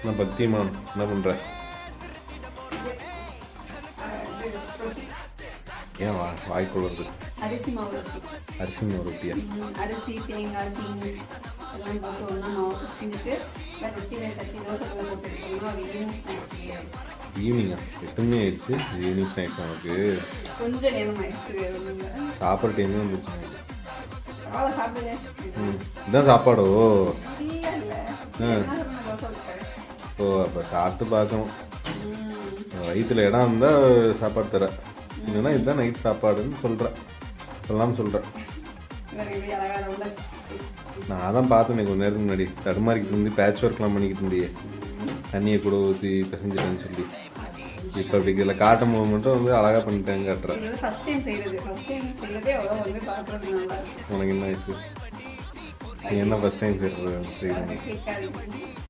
என்ன பக்திமான் என்ன பண்ணுற? ஏன் வாய்க்குள்ள வருது? அரிசி மாவு ரொட்டி. அரிசி மாவு ரொட்டியா? அரிசி, தேங்காய், சீனி எல்லாம் போட்டு ஒன்றா மாவு பிசைஞ்சிட்டு ரொட்டி மேலே தட்டி தோசை கல்ல போட்டு எடுத்தோம்னா அது ஈவினிங் ஸ்நாக்ஸ். ஈவினிங்கா? 8 மணி ஆயிடுச்சு. ஈவினிங் ஸ்நாக்ஸ் நமக்கு கொஞ்சம் நேரம் ஆயிடுச்சு. சாப்பிட்ற டைமே வந்துருச்சு. அவ்வளோ சாப்பிடுங்க. இதுதான் சாப்பாடோ? இல்லை இல்லை தோசை. ஓ, அப்போ சாப்பிட்டு பார்க்கணும். வயிற்றுல இடம் இருந்தால் சாப்பாடு தர, இல்லைன்னா இதுதான் நைட் சாப்பாடுன்னு சொல்கிறேன். சொல்லாமல் சொல்கிறேன். நான் தான் பார்த்தேன் கொஞ்சம் நேரத்துக்கு முன்னாடி தடுமாறிக்கிட்டு இருந்து பேட்ச் ஒர்க்லாம் பண்ணிக்கிட்டு இருந்தியே, தண்ணியை கூட ஊற்றி பிசைஞ்சிட்டேன்னு சொல்லி. இப்போ அப்படி இதில் காட்டும் போது மட்டும் வந்து அழகாக பண்ணிட்டேன்னு காட்டுறேன். உனக்கு என்ன வயசு? நீ என்ன ஃபஸ்ட் டைம் செய்கிறது?